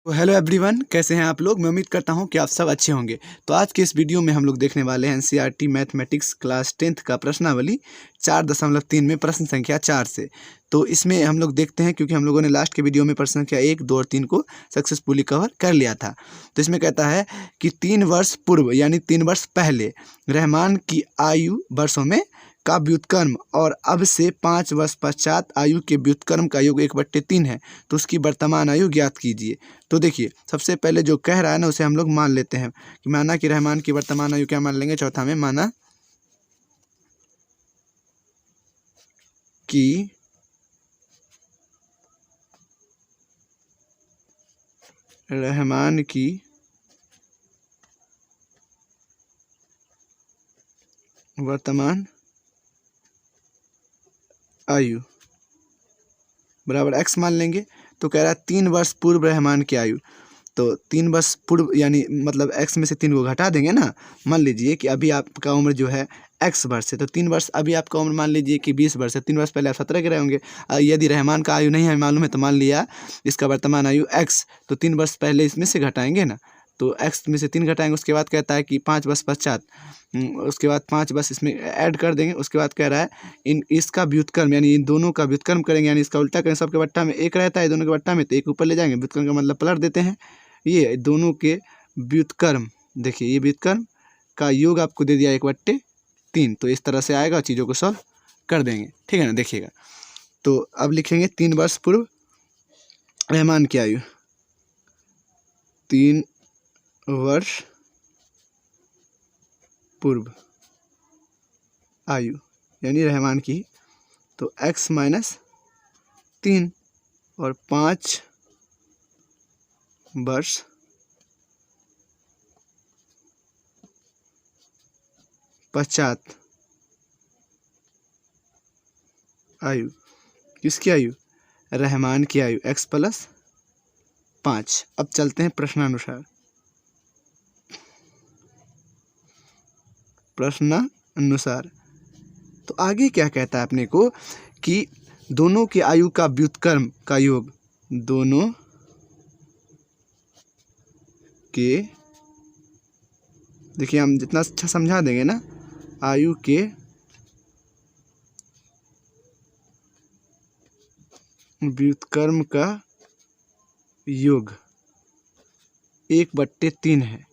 तो hello everyone, कैसे हैं आप लोग। मैं उम्मीद करता हूं कि आप सब अच्छे होंगे। तो आज के इस वीडियो में हम लोग देखने वाले हैं एनसीईआरटी मैथमेटिक्स क्लास 10th का प्रश्नावली 4.3 में प्रश्न संख्या 4 से। तो इसमें हम लोग देखते हैं, क्योंकि हम लोगों ने लास्ट के वीडियो में प्रश्न संख्या 1, 2 और 3 को सक्सेसफुली कवर कर लिया था। तो इसमें कहता है कि 3 वर्ष पूर्व यानी 3 वर्ष पहले रहमान की आयु वर्षों में का व्युत्क्रम और अब से 5 वर्ष पश्चात आयु के व्युत्क्रम का योग 1/3 है, तो उसकी वर्तमान आयु ज्ञात कीजिए। तो देखिए, सबसे पहले जो कह रहा है ना, उसे हम लोग मान लेते हैं कि माना कि रहमान की वर्तमान आयु क्या मान लेंगे, चौथा में माना कि रहमान की वर्तमान आयु बराबर x मान लेंगे। तो कह रहा है 3 वर्ष पूर्व रहमान की आयु, तो 3 वर्ष पूर्व यानी मतलब x में से 3 को घटा देंगे ना। मान लीजिए कि अभी आपका उम्र जो है x वर्ष है, तो 3 वर्ष अभी आपका उम्र मान लीजिए कि 20 वर्ष है। 3 वर्ष पहले आप 17 के रहे होंगे। यदि रहमान का आयु नहीं है मालूम है, तो मान लिया इसका वर्तमान आयु x, तो 3 वर्ष पहले इसमें से घटाएंगे ना, तो x में से 3 घटाएंगे। उसके बाद कहता है कि 5 वर्ष पश्चात, उसके बाद 5 वर्ष इसमें ऐड कर देंगे। उसके बाद कह रहा है इसका व्युत्क्रम यानी इन दोनों का व्युत्क्रम करेंगे, यानी इसका उल्टा करेंगे। सबके बट्टा में 1 रहता है, दोनों के बट्टा में, तो 1 ऊपर ले जाएंगे। व्युत्क्रम का मतलब पलट देते हैं। ये दोनों के व्युत्क्रम, देखिए ये व्युत्क्रम का योग आपको दे दिया 1/3। तो इस तरह से आएगा, चीज़ों को सॉल्व कर देंगे, ठीक है ना। देखिएगा, तो अब लिखेंगे 3 वर्ष पूर्व रहमान की आयु, 3 वर्ष पूर्व आयु यानी रहमान की, तो x माइनस 3 और 5 वर्ष पश्चात आयु, किसकी आयु, रहमान की आयु, x + 5। अब चलते हैं प्रश्नानुसार। तो आगे क्या कहता है अपने को कि दोनों की आयु का व्युत्क्रम का योग, दोनों के, देखिए हम जितना अच्छा समझा देंगे ना, आयु के व्युत्क्रम का योग 1/3 है।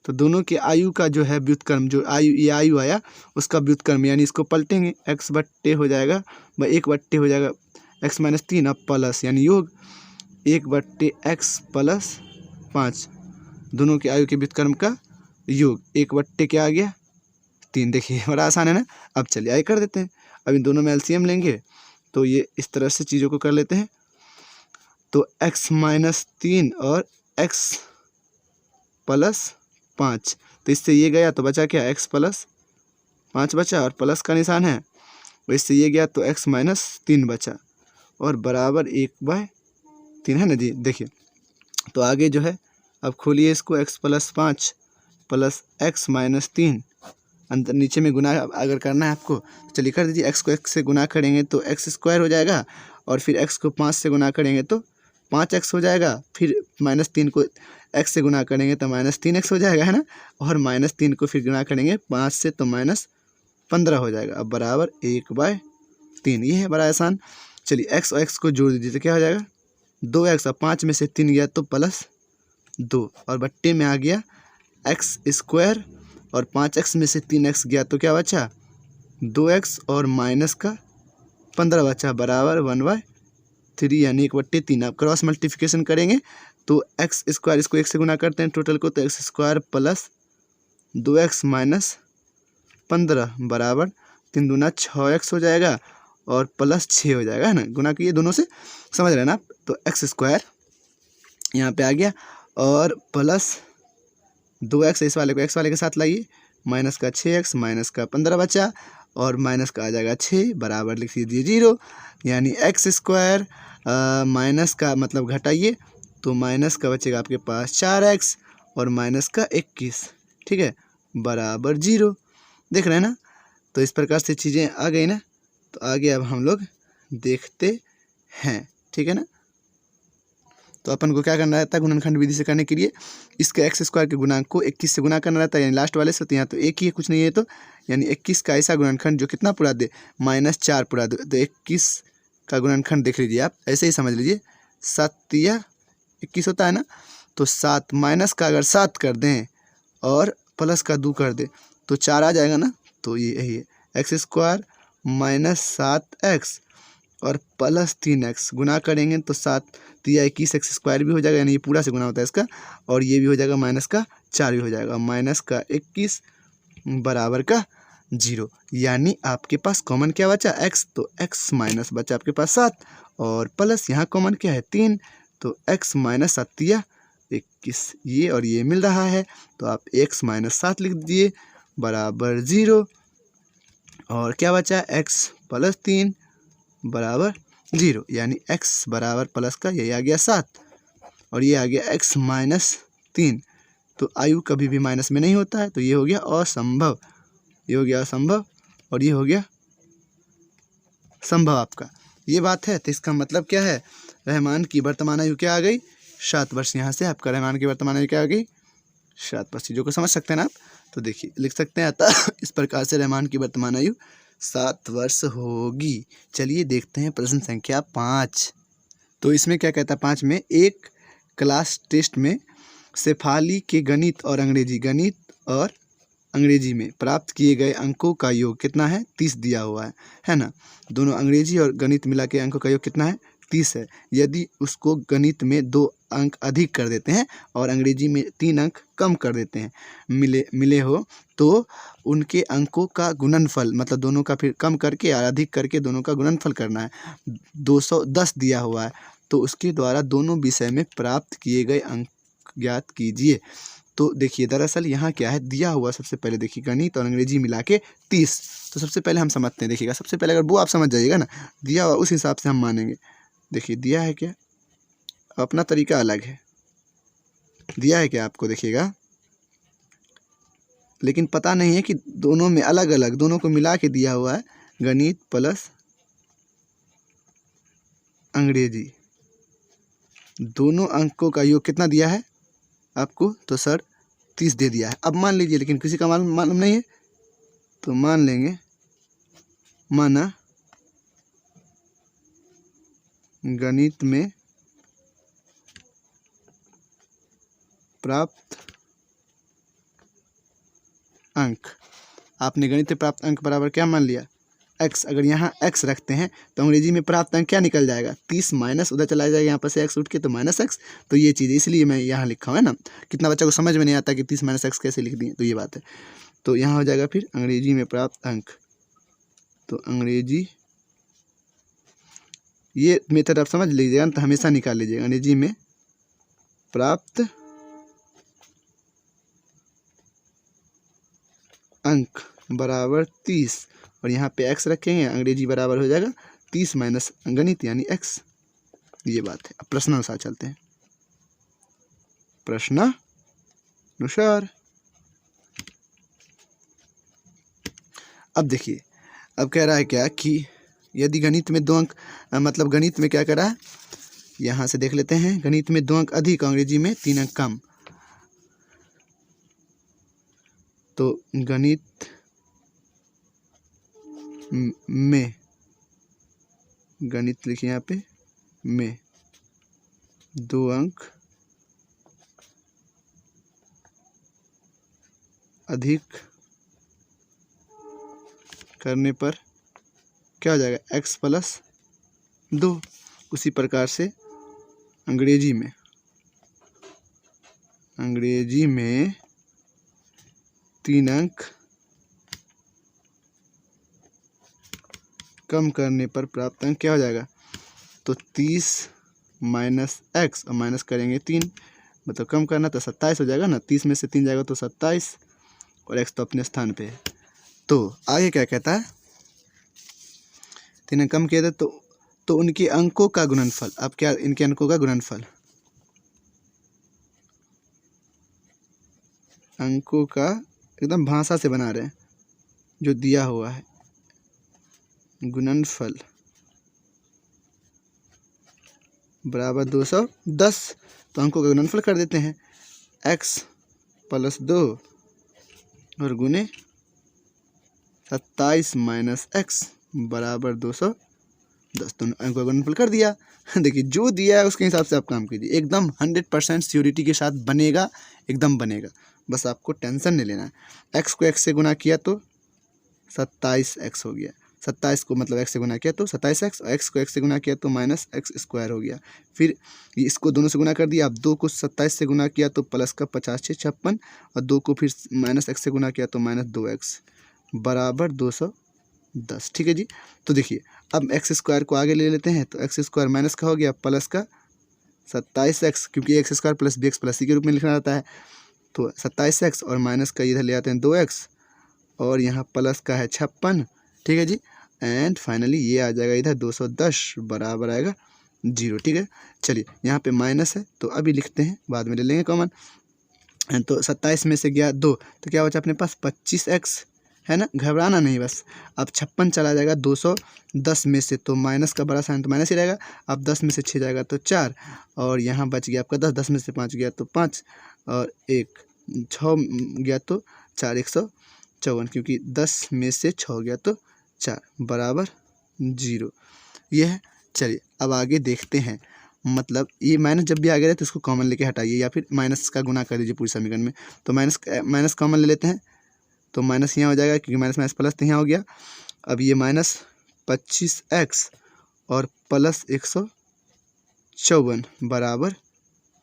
तो दोनों की आयु का जो है व्युत्क्रम, जो आयु ये आयु आया उसका व्युत्क्रम, यानी इसको पलटेंगे, x बट्टे हो जाएगा, 1/3 हो जाएगा x - 3, अब प्लस यानी योग 1/x + 5, दोनों की आयु के व्युत्क्रम का योग 1/, क्या आ गया 3। देखिए बड़ा आसान है ना। अब चलिए आगे कर देते हैं। अब इन दोनों में एलसीएम लेंगे, तो ये इस तरह से चीज़ों को कर लेते हैं। तो x - 3 और x + 5, तो इससे ये गया तो बचा क्या, x + 5 बचा, और प्लस का निशान है, और इससे ये गया तो x - 3 बचा, और बराबर 1/3 है ना जी। देखिए, तो आगे जो है, अब खोलिए इसको, x + 5 + x - 3, अंदर नीचे में गुना अगर करना है आपको, चलिए कर दीजिए। x को x से गुना करेंगे तो x² हो जाएगा, और फिर x को 5 से गुना करेंगे तो 5x हो जाएगा, फिर -3 को x से गुना करेंगे तो -3x हो जाएगा, है ना। और -3 को फिर गुना करेंगे 5 से तो -15 हो जाएगा। अब बराबर 1/3, ये है बड़ा आसान। चलिए x और x को जोड़ दीजिए तो क्या हो जाएगा, 2x, और 5 में से 3 गया तो +2, और बट्टे में आ गया x², और 5x में से 3x गया तो क्या बचा, 2x, और माइनस का 15 बचा, बराबर 1/3 यानी 1/3। आप क्रॉस मल्टीप्लिकेशन करेंगे तो x² इसको 1 से गुना करते हैं टोटल को, तो x² + 2x - 15 बराबर 3 दूना 6x हो जाएगा, और +6 हो जाएगा, है ना। गुना किए दोनों से, समझ रहे हैं ना आप। तो x² यहाँ पे आ गया, और प्लस 2x, इस वाले को x वाले के साथ लाइए, माइनस का 6x, माइनस का 15 बचा, और माइनस का आ जाएगा 6, बराबर लिख दीजिए 0, यानी x² माइनस का मतलब घटाइए, तो माइनस का बचेगा आपके पास 4x, और माइनस का 21, ठीक है, बराबर 0। देख रहे हैं ना। तो इस प्रकार से चीज़ें आ गई ना। तो आगे अब हम लोग देखते हैं, ठीक है ना। तो अपन को क्या करना रहता है गुणनखंड विधि से करने के लिए, इसके एक्स स्क्वायर के गुणांक को 21 से गुना करना रहता है, यानी लास्ट वाले से। तो यहाँ तो एक ही है, कुछ नहीं है, तो यानी 21 का ऐसा गुणनखंड जो कितना पूरा दे, -4 पूरा दे। तो 21 का गुणनखंड देख लीजिए आप, ऐसे ही समझ लीजिए, 7 या 21 होता है ना, तो 7 माइनस का अगर 7 कर दें और प्लस का 2 कर दें तो 4 आ जाएगा ना। तो ये यही है, एक्स स्क्वायर -7x और +3x गुना करेंगे तो 7 या 21 एक्स स्क्वायर भी हो जाएगा, यानी ये पूरा से गुना होता है इसका, और ये भी हो जाएगा -4 भी हो जाएगा, -21 बराबर का 0। यानी आपके पास कॉमन क्या बचा, x, तो x माइनस बचा आपके पास 7 और प्लस यहाँ कॉमन क्या है 3, तो x -7 या 21, ये और ये मिल रहा है। तो आप x -7 लिख दीजिए बराबर 0, और क्या बचा x + 3 बराबर 0, यानी x बराबर प्लस का यही आ गया 7 और ये आ गया x -3। तो आयु कभी भी माइनस में नहीं होता है, तो ये हो गया असंभव, ये हो गया असंभव और ये हो गया संभव आपका। ये बात है। तो इसका मतलब क्या है, रहमान की वर्तमान आयु क्या आ गई, 7 वर्ष। यहाँ से आपका रहमान की वर्तमान आयु क्या आ गई, 7 वर्ष। चीज़ों को समझ सकते हैं ना आप, तो देखिए लिख सकते हैं, अतः इस प्रकार से रहमान की वर्तमान आयु 7 वर्ष होगी। चलिए देखते हैं प्रश्न संख्या 5। तो इसमें क्या कहता है 5 में, एक क्लास टेस्ट में शेफाली के गणित और अंग्रेजी में प्राप्त किए गए अंकों का योग कितना है, 30 दिया हुआ है ना। दोनों अंग्रेजी और गणित मिला के अंकों का योग कितना है, 30 है। यदि उसको गणित में 2 अंक अधिक कर देते हैं और अंग्रेजी में 3 अंक कम कर देते हैं, मिले हो, तो उनके अंकों का गुणनफल, मतलब दोनों का फिर कम करके और अधिक करके दोनों का गुणनफल करना है। 210 दिया हुआ है, तो उसके द्वारा दोनों विषय में प्राप्त किए गए अंक ज्ञात कीजिए। तो देखिए दरअसल यहाँ क्या है दिया हुआ, सबसे पहले देखिए गणित और अंग्रेजी मिला के 30। तो सबसे पहले हम समझते हैं, देखिएगा सबसे पहले अगर वो आप समझ जाइएगा ना, दिया हुआ उस हिसाब से हम मानेंगे। देखिए दिया है क्या, अपना तरीका अलग है, दिया है क्या आपको देखिएगा, लेकिन पता नहीं है कि दोनों में अलग अलग, दोनों को मिला के दिया हुआ है, गणित प्लस अंग्रेजी, दोनों अंकों का योग कितना दिया है आपको, तो सर 30 दे दिया है। अब मान लीजिए, लेकिन किसी का मालूम नहीं है, तो मान लेंगे, माना गणित में प्राप्त अंक, आपने गणित में प्राप्त अंक बराबर क्या मान लिया, x। अगर यहाँ x रखते हैं तो अंग्रेजी में प्राप्त अंक क्या निकल जाएगा, 30 माइनस उधर चला जाएगा, यहाँ पर से x उठ के तो -x। तो ये चीज़ इसलिए मैं यहाँ लिखा हूँ, है ना। कितना बच्चा को समझ में नहीं आता कि 30 - x कैसे लिख दिए, तो ये बात है। तो यहाँ हो जाएगा फिर अंग्रेजी में प्राप्त अंक, तो अंग्रेजी, ये मेथड आप समझ लीजिएगा, तो हमेशा निकाल लीजिएगा, अंग्रेजी में प्राप्त अंक बराबर 30 और यहाँ पे x रखेंगे, अंग्रेजी बराबर हो जाएगा 30 माइनस गणित यानी x। ये बात है। अब प्रश्नानुसार चलते हैं, प्रश्नानुसार। अब देखिए, अब कह रहा है क्या कि यदि गणित में 2 अंक, मतलब गणित में क्या करा है, यहाँ से देख लेते हैं, गणित में 2 अंक अधिक, अंग्रेजी में 3 अंक कम। तो गणित में, गणित लिखिए यहाँ पे, में 2 अंक अधिक करने पर क्या हो जाएगा, x + 2। उसी प्रकार से अंग्रेजी में 3 अंक कम करने पर प्राप्त अंक क्या हो जाएगा, तो 30 माइनस x और माइनस करेंगे 3, मतलब कम करना, तो 27 हो जाएगा ना। 30 में से 3 जाएगा तो 27 और x तो अपने स्थान पे है। तो आगे क्या कहता है, 3 अंक कम किए थे तो उनके अंकों का गुणनफल। अब क्या, इनके अंकों का गुणनफल, अंकों का एकदम भाषा से बना रहे हैं, जो दिया हुआ है, गुणनफल बराबर 210। तो अंकों का गुणनफल कर देते हैं, x + 2 और गुने 27 - x बराबर 210। तो अंकों का गुणनफल कर दिया। देखिए जो दिया है उसके हिसाब से आप काम कीजिए, एकदम 100% श्योरिटी के साथ बनेगा, एकदम बनेगा। बस आपको टेंशन नहीं लेना है। x को x से गुना किया तो 27x हो गया, 27 को मतलब x से गुना किया तो 27x, और x को x से गुना किया तो -x² हो गया। फिर इसको दोनों से गुना कर दिया। अब 2 को 27 से गुना किया तो प्लस का 50 × 6 = 56, और 2 को फिर -x से गुना किया तो -2x बराबर 210। ठीक है जी। तो देखिए अब x² को आगे ले लेते हैं, तो x² माइनस का हो गया प्लस का 27x, क्योंकि x² + bx + c के रूप में लिखना रहता है। तो 27x और माइनस का इधर ले आते हैं 2x, और यहाँ प्लस का है 56। ठीक है जी। एंड फाइनली ये आ जाएगा इधर 210 बराबर आएगा 0। ठीक है। चलिए यहाँ पे माइनस है तो अभी लिखते हैं, बाद में ले लेंगे कॉमन। तो 27 में से गया 2, तो क्या बचा अपने पास 25x, है ना। घबराना नहीं बस। अब 56 चला जाएगा 210 में से, तो माइनस का बड़ा साइन तो माइनस ही रहेगा। अब 10 में से 6 जाएगा तो 4, और यहाँ बच गया आपका 10, 10 में से 5 गया तो 5, और 1 6 गया तो 4, 154, क्योंकि 10 में से 6 गया तो 4 बराबर 0। ये है। चलिए अब आगे देखते हैं, मतलब ये माइनस जब भी आगे रहे तो इसको कॉमन लेके हटाइए, या फिर माइनस का गुना कर दीजिए पूरे समीकरण में। तो माइनस कॉमन ले लेते हैं, तो माइनस यहाँ हो जाएगा, क्योंकि माइनस माइनस प्लस तो यहाँ हो गया। अब ये -25x और प्लस 154 बराबर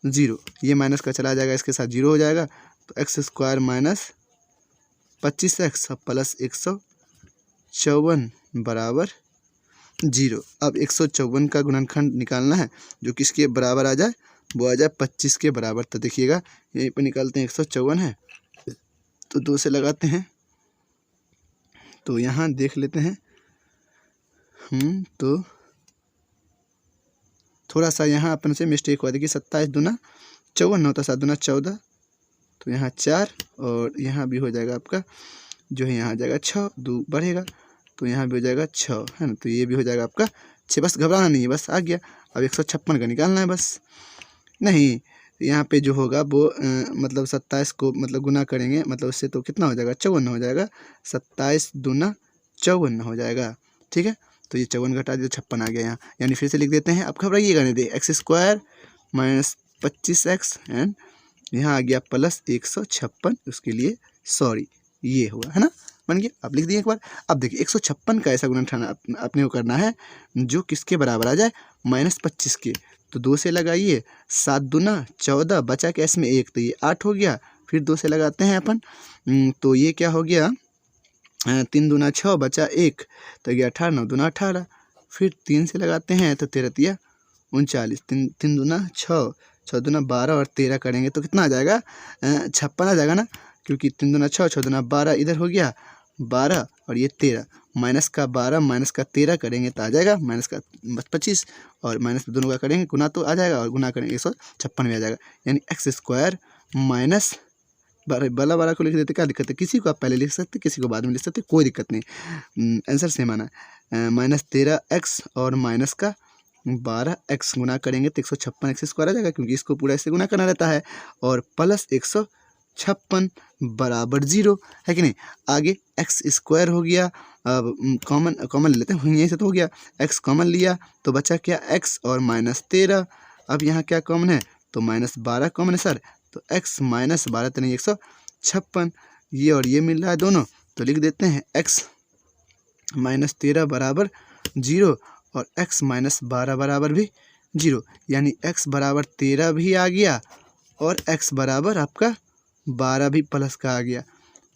0। ये माइनस का चला जाएगा, इसके साथ 0 हो जाएगा। तो x² - 25x प्लस 154 बराबर 0। अब 154 का गुणनखंड निकालना है, जो किसके बराबर आ जाए, वो आ जाए 25 के बराबर। तो देखिएगा यहीं पर निकालते हैं, 154 है तो 2 से लगाते हैं, तो यहाँ देख लेते हैं तो थोड़ा सा यहाँ अपन से मिस्टेक हुआ। देखिए 27 दूना 54 होता, 7 दूना 14, तो यहाँ 4, और यहाँ भी हो जाएगा आपका जो है, यहाँ आ जाएगा 6, 2 बढ़ेगा तो यहाँ भी हो जाएगा 6, है ना। तो ये भी हो जाएगा आपका 6। बस घबराना नहीं है, बस आ गया। अब 156 का निकालना है बस। नहीं, यहाँ पे जो होगा वो मतलब 27 को मतलब गुना करेंगे, मतलब उससे तो कितना हो जाएगा, 54 हो जाएगा। 27 दूना 54 हो जाएगा। ठीक है। तो ये 54 घटा दिया, 56 आ गया यहाँ। यानी फिर से लिख देते हैं, अब घबराइएगा नहीं, दे x² - 25x एंड यहाँ आ गया प्लस 156, उसके लिए सॉरी, ये हुआ, है ना, बन गया। अब लिख दिए एक बार। अब देखिए 156 का ऐसा गुणनखंड अपने को करना है जो किसके बराबर आ जाए, -25 के। तो 2 से लगाइए, 7 दूना 14, बचा क्या इसमें 1, तो ये 8 हो गया। फिर 2 से लगाते हैं अपन, तो ये क्या हो गया, 3 दूना 6, बचा 1, तो गया 18, 9 दूना 18। फिर 3 से लगाते हैं तो 13 तिया 39, 3 दूना 6, 6 दूना 12, और 13 करेंगे तो कितना आ जाएगा, 56 आ जाएगा ना, क्योंकि 3 दूना 6, 6 दूना 12, इधर हो गया 12, और ये 13, माइनस का 12 माइनस का 13 करेंगे तो आ जाएगा माइनस का 25, और माइनस दोनों का करेंगे गुना तो आ जाएगा, और गुना करेंगे 156 में आ जाएगा। यानी x² माइनस 12 को लिख देते, क्या दिक्कत है, किसी को आप पहले लिख सकते, किसी को बाद में लिख सकते, कोई दिक्कत नहीं। आंसर सेम आना है, -13x और माइनस का 12x गुना करेंगे तो 156 x² आ जाएगा, क्योंकि इसको पूरा इससे गुना करना रहता है, और प्लस 156 बराबर 0, है कि नहीं। आगे x² हो गया। अब कॉमन ले लेते हैं, यहीं से तो हो गया, x कॉमन लिया तो बचा क्या, x और -13। अब यहाँ क्या कॉमन है, तो -12 कॉमन है सर, तो x - 12 तो नहीं 156, ये और ये मिल रहा है दोनों, तो लिख देते हैं x - 13 बराबर 0, और x - 12 बराबर भी 0। यानी x बराबर 13 भी आ गया, और x बराबर आपका 12 भी प्लस का आ गया।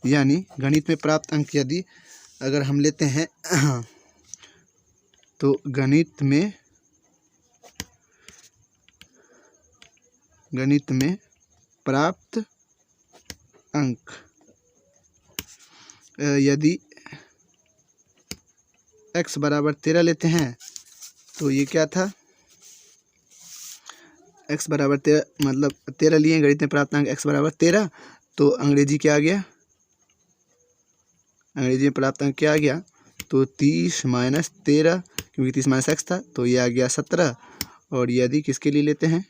यानी गणित में प्राप्त अंक यदि अगर हम लेते हैं तो गणित में प्राप्त अंक यदि x बराबर 13 लेते हैं, तो ये क्या था, x बराबर 13 मतलब 13 लिए गणित में प्राप्त अंक x बराबर 13, तो अंग्रेजी क्या आ गया, अंग्रेजी में प्राप्त अंक क्या आ गया, तो 30 - 13, क्योंकि 30 - x था तो ये आ गया 17, और यदि किसके लिए लेते हैं,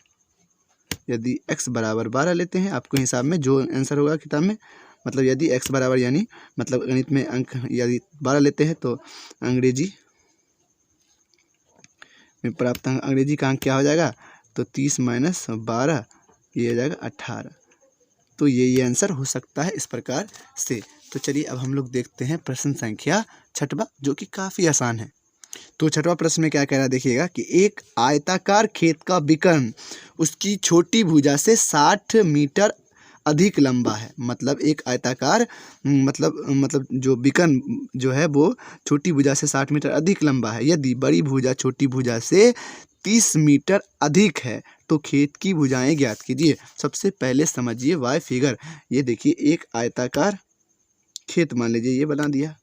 यदि x बराबर 12 लेते हैं, आपको हिसाब में जो आंसर होगा किताब में, मतलब यदि x बराबर यानी मतलब गणित में अंक यदि 12 लेते हैं तो अंग्रेजी में प्राप्त अंग्रेजी का अंक क्या हो जाएगा, तो 30 - 12 ये हो जाएगा 18। तो ये आंसर हो सकता है इस प्रकार से। तो चलिए अब हम लोग देखते हैं प्रश्न संख्या 6वां, जो कि काफ़ी आसान है। तो 6वां प्रश्न में क्या कह रहा है देखिएगा कि एक आयताकार खेत का विकर्ण उसकी छोटी भुजा से 60 मीटर अधिक लंबा है। मतलब एक आयताकार मतलब जो विकर्ण जो है वो छोटी भुजा से 60 मीटर अधिक लंबा है। यदि बड़ी भुजा छोटी भुजा से 30 मीटर अधिक है तो खेत की भुजाएं ज्ञात कीजिए। सबसे पहले समझिए वाई फिगर। ये देखिए एक आयताकार खेत मान लीजिए ये बना दिया,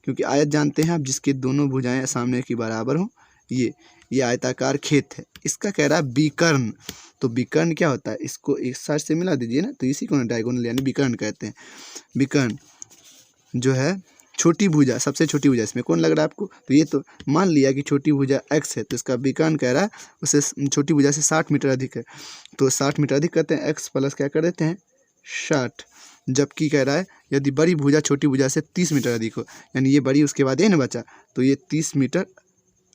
क्योंकि आयत जानते हैं आप जिसके दोनों भुजाएं सामने की बराबर हों। ये आयताकार खेत है, इसका कह रहा है विकर्ण। तो विकर्ण क्या होता है, इसको एक साइड से मिला दीजिए ना, तो इसी को डायगोनल यानी विकर्ण कहते हैं। विकर्ण जो है छोटी भुजा, सबसे छोटी भुजा इसमें कौन लग रहा है आपको, तो ये तो मान लिया कि छोटी भुजा x है, तो इसका विकर्ण कह रहा है उसे छोटी भुजा से 60 मीटर अधिक है। तो 60 मीटर अधिक कहते हैं, x प्लस क्या कर देते हैं 60। जबकि कह रहा है यदि बड़ी भुजा छोटी भुजा से 30 मीटर अधिक हो, यानी ये बड़ी उसके बाद ये ना बचा, तो ये 30 मीटर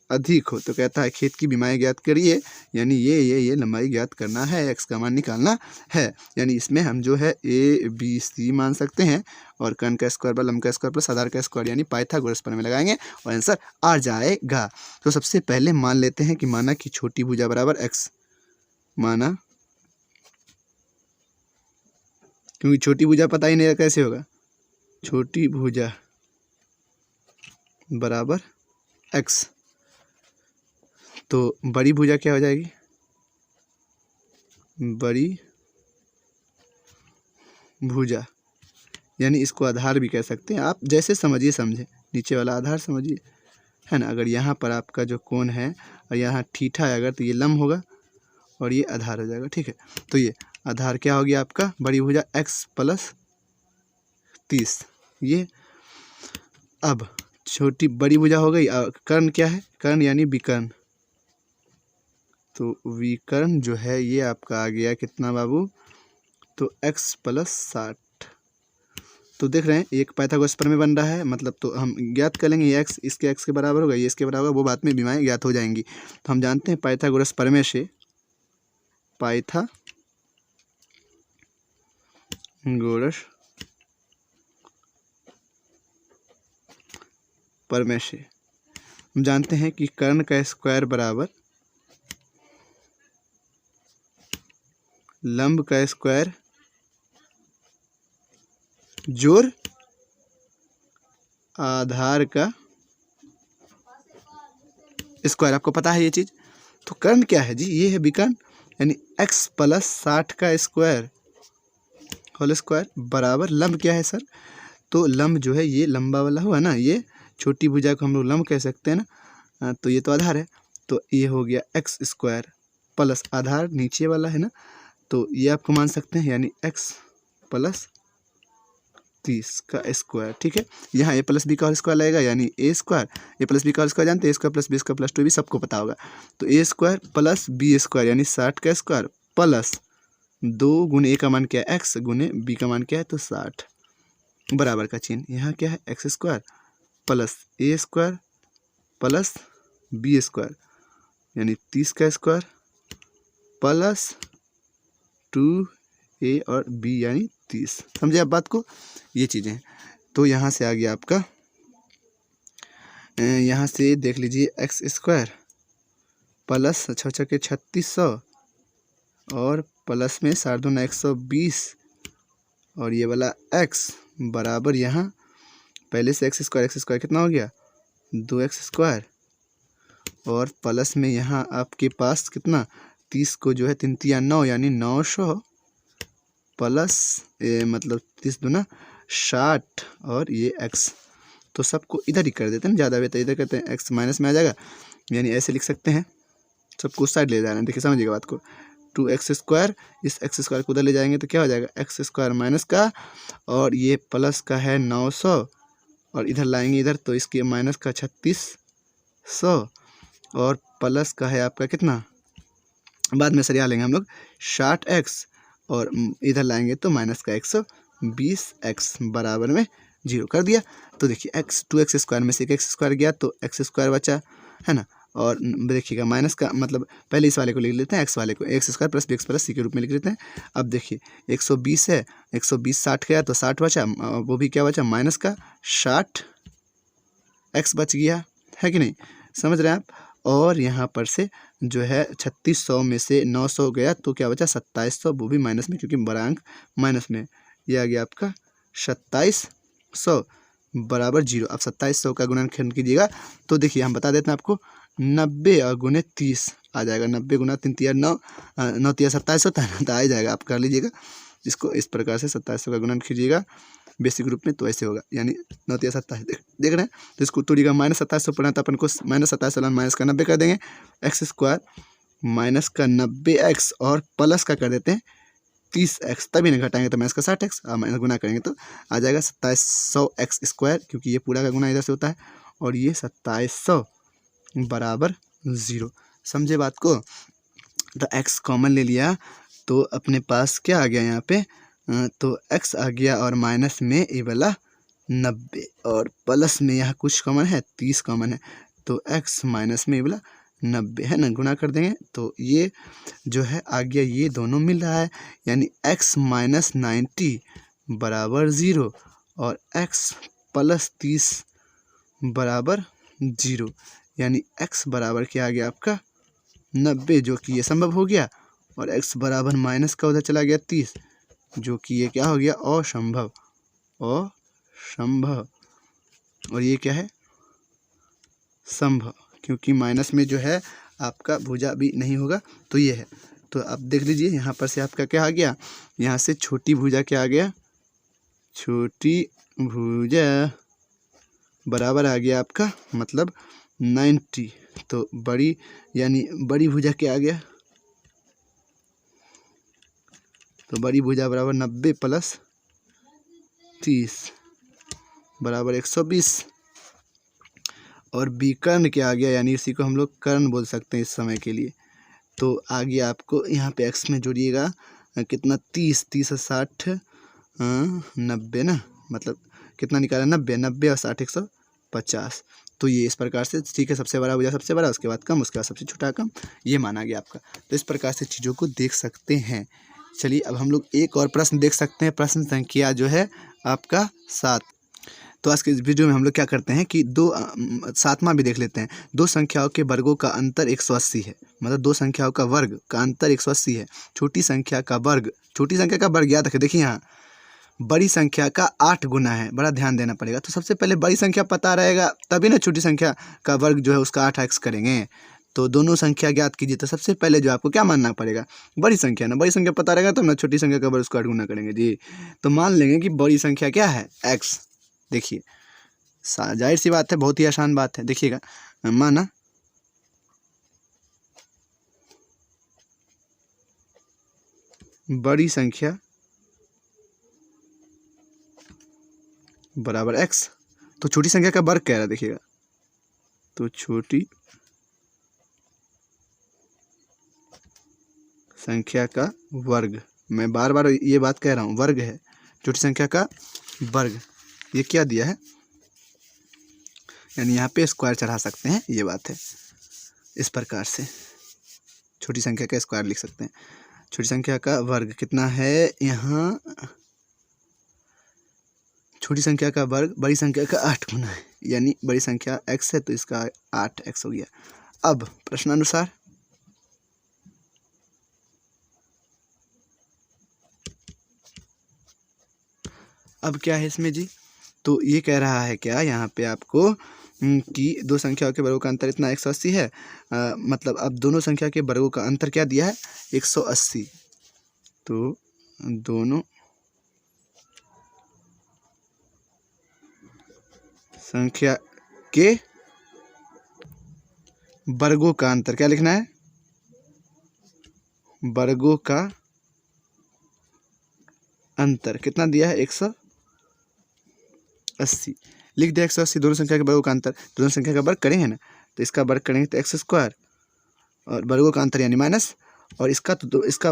अधिक हो, तो कहता है खेत की विमाएँ ज्ञात करिए। यानी ये लंबाई ज्ञात करना है, x का मान निकालना है। यानी इसमें हम जो है a b c मान सकते हैं, और कर्ण का स्क्वायर बल लंब का स्क्वायर प्लस आधार का स्क्वायर यानी पाइथागोरस प्रमेय लगाएंगे और आंसर आ जाएगा। तो सबसे पहले मान लेते हैं कि माना कि छोटी भुजा बराबर x, माना क्योंकि छोटी भुजा पता ही नहीं कैसे होगा, छोटी भुजा बराबर x, तो बड़ी भुजा क्या हो जाएगी, बड़ी भुजा यानी इसको आधार भी कह सकते हैं आप, जैसे समझिए समझे, नीचे वाला आधार समझिए, है ना। अगर यहाँ पर आपका जो कोण है और यहाँ थीटा है अगर, तो ये लंब होगा और ये आधार हो जाएगा, ठीक है। तो ये आधार क्या हो गया आपका, बड़ी भुजा x प्लस 30। ये अब छोटी बड़ी भुजा हो गई, कर्ण क्या है, कर्ण यानी विकर्ण, तो विकर्ण जो है ये आपका आ गया कितना बाबू, तो x प्लस 60। तो देख रहे हैं एक पाइथागोरस प्रमेय बन रहा है, मतलब तो हम ज्ञात कर लेंगे ये x इसके x के बराबर होगा, ये इसके बराबर, वो बात में विमाएँ ज्ञात हो जाएंगी। तो हम जानते हैं पाइथागोरस प्रमेय से, पाइथागोरस प्रमेय से हम जानते हैं कि कर्ण का स्क्वायर बराबर लंब का स्क्वायर जोड़ आधार का स्क्वायर, आपको पता है ये चीज़। तो कर्ण क्या है जी, ये है विकर्ण, यानी x प्लस 60 का स्क्वायर होल स्क्वायर बराबर लंब क्या है सर, तो लंब जो है ये लंबा वाला हुआ ना, ये छोटी भुजा को हम लोग लंब कह सकते हैं ना, तो ये तो आधार है, तो ये हो गया x स्क्वायर प्लस आधार नीचे वाला है ना, तो ये आपको मान सकते हैं, यानी x प्लस 30 का स्क्वायर, ठीक है। यहाँ a प्लस बी का होल स्क्वायर लगेगा, यानी a square, a plus B का होल स्क्वायर जानते हैं, a square plus B square plus 2 भी सबको पता होगा, तो a square plus B square यानी 60 का स्क्वायर प्लस 2 गुने a का मान क्या है x गुने b का मान क्या है, तो 60 बराबर का चिन्ह, यहाँ क्या है x square plus a square plus B square यानी 30 का स्क्वायर प्लस 2a और b यानी 30। समझे आप बात को, ये चीज़ें हैं। तो यहाँ से आ गया आपका, यहाँ से देख लीजिए x स्क्वायर प्लस 6 छक्के 3600 और प्लस में 2.5 120 और ये वाला x बराबर यहाँ पहले से x स्क्वायर कितना हो गया 2x स्क्वायर और प्लस में यहाँ आपके पास कितना 30 को जो है 3 तिया 9 यानी 900 प्लस मतलब 30 दूना 60 और ये x, तो सबको इधर ही कर देते हैं, ज़्यादा बेहतर इधर करते हैं, x माइनस में आ जाएगा, यानी ऐसे लिख सकते हैं, सबको उस साइड ले जा रहे हैं। देखिए समझिएगा बात को, 2x स्क्वायर, इस x स्क्वायर को उधर ले जाएंगे तो क्या हो जाएगा x स्क्वायर माइनस का, और ये प्लस का है 900 और इधर लाएंगे इधर तो इसके माइनस का 3600 और प्लस का है आपका कितना बाद में सरिया लेंगे हम लोग 60x और इधर लाएंगे तो माइनस का 120x बराबर में 0 कर दिया। तो देखिए x 2x² में से एक x² गया तो x² बचा, है ना। और देखिएगा माइनस का मतलब पहले इस वाले को लिख लेते हैं, x वाले को x² plus bx plus c के रूप में लिख लेते हैं। अब देखिए 120 है, 120 60 गया तो 60 बचा, वो भी क्या बचा माइनस का 60x बच गया, है कि नहीं, समझ रहे हैं आप। और यहाँ पर से जो है 3600 में से 900 गया तो क्या बचा 2700, वो भी माइनस में क्योंकि बड़ा अंक माइनस में। ये आ गया आपका 2700 बराबर 0। अब 2700 का गुणनखंड कीजिएगा तो देखिए हम बता देते हैं आपको 90 और गुने 30 आ जाएगा। 90 गुना 3 तिया 9, 9 तिया 27 होता है ना, तो आ ही जाएगा। आप कर लीजिएगा इसको इस प्रकार से 2700 का गुणन कीजिएगा बेसिक रूप में तो ऐसे होगा, यानी 9 तिया 27 देख रहे हैं। तो इसको तोड़िएगा माइनस 2700 पढ़ना था अपन को, माइनस 2700 माइनस का 90 कर देंगे, x² माइनस का 90x और प्लस का कर देते हैं 30x, तभी नहीं घटाएंगे तो माइनस का 60x और माइनस गुना करेंगे तो आ जाएगा 2700x², क्योंकि ये पूरा का गुना इधर से होता है, और ये 2700 बराबर 0। समझे बात को। तो x कॉमन ले लिया तो अपने पास क्या आ गया यहाँ पे, तो x आ गया और माइनस में ये वाला 90 और प्लस में यहाँ कुछ कॉमन है 30 कॉमन है, तो x माइनस में ये वाला 90 है ना, गुना कर देंगे तो ये जो है आ गया, ये दोनों मिल रहा है, यानी x माइनस 90 बराबर 0 और x प्लस 30 बराबर 0, यानी x बराबर क्या आ गया आपका 90, जो कि ये संभव हो गया, और x बराबर माइनस का उधर चला गया 30, जो कि ये क्या हो गया असंभव, असंभव। और ये क्या है संभव, क्योंकि माइनस में जो है आपका भुजा भी नहीं होगा, तो ये है। तो आप देख लीजिए यहाँ पर से आपका क्या आ गया, यहाँ से छोटी भुजा क्या आ गया, छोटी भुजा बराबर आ गया आपका मतलब 90, तो बड़ी यानी बड़ी भुजा क्या आ गया, तो बड़ी भुजा बराबर 90 प्लस 30 बराबर 120, और विकर्ण क्या आ गया, यानी इसी को हम लोग कर्ण बोल सकते हैं इस समय के लिए। तो आ गया आपको यहाँ पे x में जोड़िएगा कितना 30, 30 और 60 90 ना, मतलब कितना निकाला 90, 90 और 60 150। तो ये इस प्रकार से ठीक है, सबसे बड़ा भुजा सबसे बड़ा, उसके बाद कम, उसके बाद सबसे छोटा कम, ये माना गया आपका। तो इस प्रकार से चीज़ों को देख सकते हैं। चलिए अब हम लोग एक और प्रश्न देख सकते हैं, प्रश्न संख्या जो है आपका 7। तो आज के इस वीडियो में हम लोग क्या करते हैं कि 7वां भी देख लेते हैं। दो संख्याओं के वर्गों का अंतर 180 है, मतलब दो संख्याओं का वर्ग का अंतर 180 है। छोटी संख्या का वर्ग, छोटी संख्या का वर्ग याद रखें, देखिए यहाँ बड़ी संख्या का 8 गुना है, बड़ा ध्यान देना पड़ेगा। तो सबसे पहले बड़ी संख्या पता रहेगा तभी ना छोटी संख्या का वर्ग जो है उसका 8x करेंगे। तो दोनों संख्या ज्ञात कीजिए, तो सबसे पहले जो आपको क्या मानना पड़ेगा, बड़ी संख्या ना, बड़ी संख्या पता रहेगा तो ना छोटी संख्या का वर्ग उसका 8 गुना करेंगे जी। तो मान लेंगे कि बड़ी संख्या क्या है x, देखिए जाहिर सी बात है, बहुत ही आसान बात है। देखिएगा माना बड़ी संख्या बराबर x, तो छोटी संख्या का वर्ग कह रहा है, देखिएगा तो छोटी संख्या का वर्ग, मैं बार बार ये बात कह रहा हूँ, वर्ग है, छोटी संख्या का वर्ग। ये क्या दिया है, यानी यहाँ पे स्क्वायर चढ़ा सकते हैं, ये बात है। इस प्रकार से छोटी संख्या का स्क्वायर लिख सकते हैं। छोटी संख्या का वर्ग कितना है, यहाँ छोटी संख्या का वर्ग बड़ी संख्या का 8 गुना है, यानी बड़ी संख्या x है तो इसका 8x हो गया। अब प्रश्नानुसार अब क्या है इसमें जी, तो ये कह रहा है क्या यहाँ पे आपको कि दो संख्याओं के वर्गों का अंतर इतना 180 है, मतलब अब दोनों संख्या के वर्गों का अंतर क्या दिया है 180। तो दोनों संख्या के वर्गों का अंतर क्या लिखना है, वर्गों का अंतर कितना दिया है 180, लिख दिया 180। दोनों संख्या के वर्गों का अंतर, दोनों संख्या का वर्ग करेंगे ना, तो इसका वर्ग करेंगे तो x² और वर्गों का अंतर यानी माइनस, और इसका तो इसका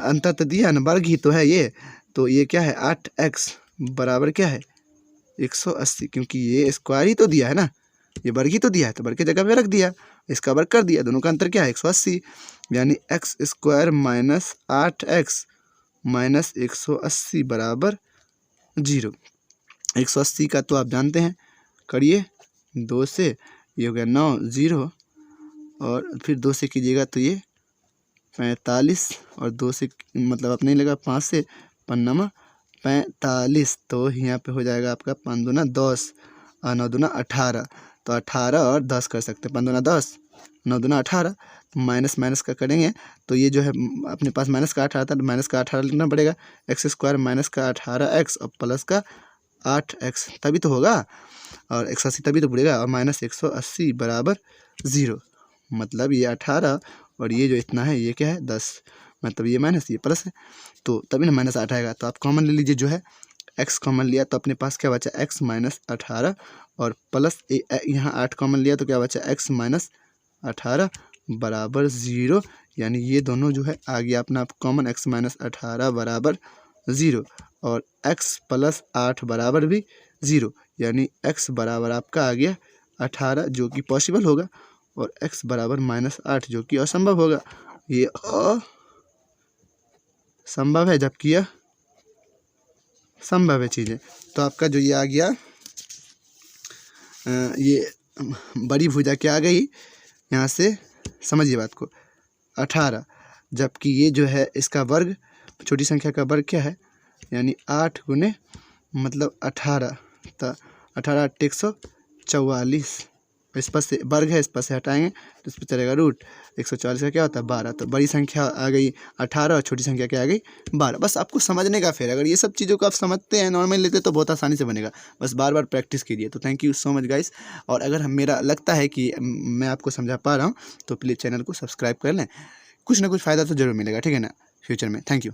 अंतर तो दिया है ना, वर्ग ही तो है ये। तो ये क्या है 8x बराबर क्या है 180, क्योंकि ये स्क्वायर ही तो दिया है ना, ये वर्ग ही तो दिया है, तो वर्ग की जगह पे रख दिया, इसका वर्ग कर दिया, दोनों का अंतर क्या है 180, यानी x square minus 8x minus 180 बराबर 0। 180 का तो आप जानते हैं, करिए 2 से, ये हो गया 9 0, और फिर 2 से कीजिएगा तो ये 45, और 2 से मतलब अपने लगा 5 से 5 45, तो यहाँ पे हो जाएगा आपका 5 दूना 10 और 9 दूना 18, तो 18 और 10 कर सकते हैं, 5 दूना 10 9 दूना 18, माइनस माइनस का करेंगे तो ये जो है अपने पास माइनस का 18 था, तो माइनस का 18 लिखना पड़ेगा, एक्स स्क्वायर माइनस का 18x और प्लस का 8x, तभी तो होगा, और 180 तभी तो पड़ेगा, और माइनस 180 बराबर 0, मतलब ये 18 और ये जो इतना है ये क्या है 10, मतलब ये माइनस ये प्लस है, तो तभी ना माइनस 8 आएगा। तो आप कॉमन ले लीजिए, जो है x कॉमन लिया तो अपने पास क्या बचा x माइनस 18 और प्लस यहाँ 8 कॉमन लिया तो क्या बचा x माइनस 18 बराबर 0, यानी ये दोनों जो है आ गया अपना कॉमन x माइनस 18 बराबर 0 और x प्लस 8 बराबर भी 0, यानी x बराबर आपका आ गया 18 जो कि पॉसिबल होगा, और x बराबर माइनस 8 जो कि असंभव होगा। ये असंभव है जबकि यह संभव है चीज़ें। तो आपका जो ये आ गया ये बड़ी भुजा क्या आ गई, यहाँ से समझिए बात को 18, जबकि ये जो है इसका वर्ग छोटी संख्या का वर्ग क्या है, यानी 8 गुने मतलब 18, तो 18 8 144, इस पर से वर्ग है, इस पर से हटाएंगे तो इस पर चलेगा रूट, 144 का क्या होता है 12, तो बड़ी संख्या आ गई 18 और छोटी संख्या क्या आ गई 12। बस आपको समझने का, फिर अगर ये सब चीज़ों को आप समझते हैं नॉर्मल लेते तो बहुत आसानी से बनेगा, बस बार बार प्रैक्टिस कीजिए। तो thank you so much guys, और अगर मेरा लगता है कि मैं आपको समझा पा रहा हूँ तो प्लीज़ चैनल को सब्सक्राइब कर लें, कुछ ना कुछ फ़ायदा तो ज़रूर मिलेगा, ठीक है ना, फ्यूचर में। Thank you.